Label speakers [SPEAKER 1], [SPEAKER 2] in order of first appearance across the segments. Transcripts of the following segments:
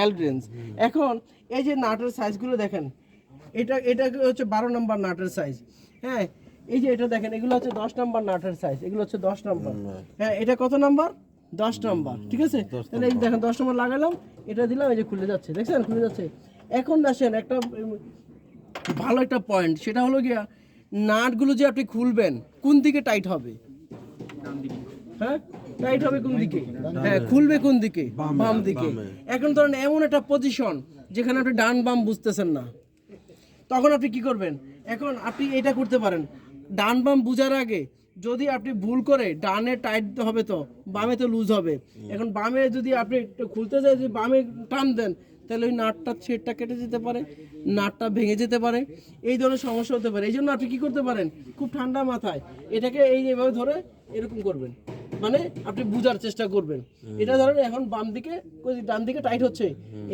[SPEAKER 1] এল range. এখন এই যে নাটের সাইজগুলো দেখেন, এটা হচ্ছে 12 নম্বর নাটের সাইজ। হ্যাঁ, এই যে এটা দেখেন, এগুলো হচ্ছে 10 নম্বর নাটের সাইজ, এগুলো হচ্ছে 10 নম্বর। হ্যাঁ, এটা কত নম্বর? 10 নম্বর, ঠিক আছে। তাহলে এই দেখেন 10 নম্বর লাগালাম, এটা দিলাম, এই যে খুলে যাচ্ছে, দেখছেন খুলে যাচ্ছে। এখন আসেন একটা ভালো একটা পয়েন্ট, সেটা হলো গিয়া নাটগুলো যে আপনি খুলবেন কোন দিকে টাইট হবে? হ্যাঁ, টাইট হবে কোন দিকে? হ্যাঁ, খুলবে কোন দিকে? বাম দিকে। এখন ধরেন এমন একটা পজিশন যেখানে আপনি ডান বাম বুঝতেছেন না, তখন আপনি কি করবেন? এখন আপনি এটা করতে পারেন, ডান বাম বুঝার আগে যদি আপনি ভুল করে ডানে টাইট হবে তো বামে তো লুজ হবে। এখন বামে যদি আপনি একটু খুলতে চাই, যদি বামে টান দেন, তাহলে ওই নাটটা ছেড়টা কেটে যেতে পারে, নাটটা ভেঙে যেতে পারে, এই ধরনের সমস্যা হতে পারে। এই জন্য আপনি কি করতে পারেন, খুব ঠান্ডা মাথায় এটাকে এইভাবে ধরে এরকম করবেন, মানে আপনি বুঝার চেষ্টা করবেন। এটা ধরেন এখন বাম দিকে, ডান দিকে টাইট হচ্ছে,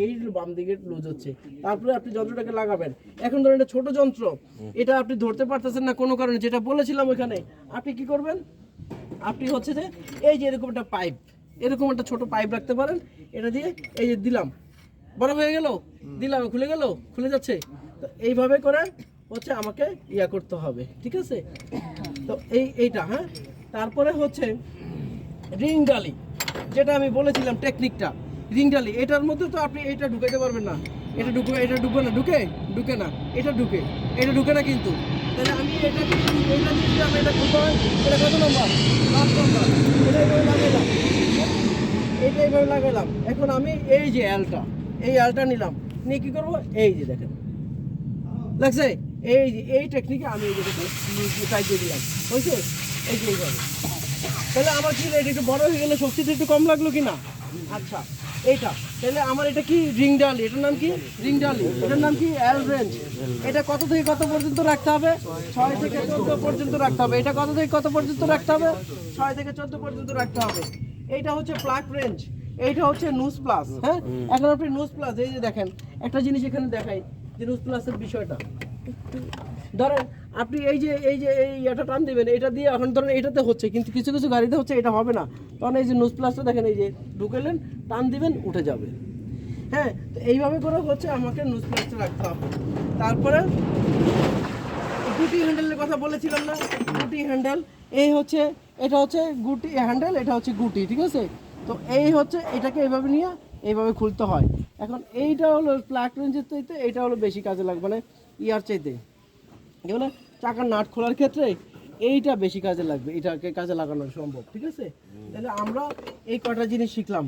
[SPEAKER 1] এই বাম দিকে লুজ হচ্ছে, তারপরে আপনি যন্ত্রটাকে লাগাবেন। এখন ধরেন এটা ছোট যন্ত্র, এটা আপনি ধরতে পারতেছেন না কোনো কারণে, যেটা বলেছিলাম ওইখানে, আপনি কি করবেন? আপনি হচ্ছে যে এই যে এরকম একটা পাইপ, এরকম একটা ছোট পাইপ রাখতে পারেন, এটা দিয়ে এই যে দিলাম, বড় হয়ে গেল, দিলাম, খুলে গেল, খুলে যাচ্ছে। তো এইভাবে করে হচ্ছে আমাকে ইয়া করতে হবে, ঠিক আছে। তো এইটা, হ্যাঁ। তারপরে হচ্ছে রিং ডালি, যেটা আমি বলেছিলাম টেকনিকটা, রিং ডালি, এটার মধ্যে তো আপনি এটা ঢুকাইতে পারবেন না, এটা ঢুকে না, ঢুকে না, এটা ঢুকে না কিন্তু। তাহলে আমি এটা দিয়ে আমি এটা খুলতে হয়, এটা কত নম্বর? 5 নম্বর। এটা এইভাবে লাগাইলাম, এটা এইভাবে লাগাইলাম। এখন আমি এই যে এই আলটা নিলাম, নিয়ে কি করবো? এই যে দেখেন লাগছে, এই টেকনিকে আমি এই যে টাইট দিয়ে দিলাম, বুঝছে? এই যে এইভাবে। তাহলে আমার কি এটা একটু বড় হয়ে গেলে শক্তিটা একটু কম লাগলো কি না? আচ্ছা, এইটা তাহলে আমার এটা কি রিং ডালি, এটার নাম কি? রিং ডালি। এটার নাম কি? এল রেঞ্জ। এটা কত থেকে কত পর্যন্ত রাখতে হবে? 6 থেকে 14 পর্যন্ত রাখতে হবে। এটা কত থেকে কত পর্যন্ত রাখতে হবে? 6 থেকে 14 পর্যন্ত রাখতে হবে। এইটা হচ্ছে প্লাগ রেঞ্জ, এইটা হচ্ছে নুজ প্লাস। হ্যাঁ, এখন আপনি নুজ প্লাস, এই যে দেখেন একটা জিনিস এখানে দেখাই যে নুজ প্লাসের বিষয়টা। ধরেন আপনি এই এটা টান দিবেন, এটা দিয়ে এখন ধরেন এটাতে হচ্ছে, কিন্তু কিছু কিছু গাড়িতে হচ্ছে, এটা হবে না। তখন এই যে নুজ প্লাসটা দেখেন, এই যে ঢুকেলেন, টান দিবেন, উঠে যাবে। হ্যাঁ, তো এইভাবে করে হচ্ছে আমাকে নুজ প্লাসটা রাখতে হবে। তারপরে গুটি হ্যান্ডেলের কথা বলেছিলাম না, গুটি হ্যান্ডেল, এই হচ্ছে, এটা হচ্ছে গুটি হ্যান্ডেল, এটা হচ্ছে গুটি, ঠিক আছে। তো এই হচ্ছে এটাকে এইভাবে নিয়ে এইভাবে খুলতে হয়। এখন এইটা হলো প্লাগ রেঞ্জের চাইতে এইটা হলো বেশি কাজে লাগবে, মানে ইয়ার চাইতে এগুলো চাকার নাট খোলার ক্ষেত্রে এইটা বেশি কাজে লাগবে, এটাকে কাজে লাগানো সম্ভব, ঠিক আছে। তাহলে আমরা এই কটা জিনিস শিখলাম।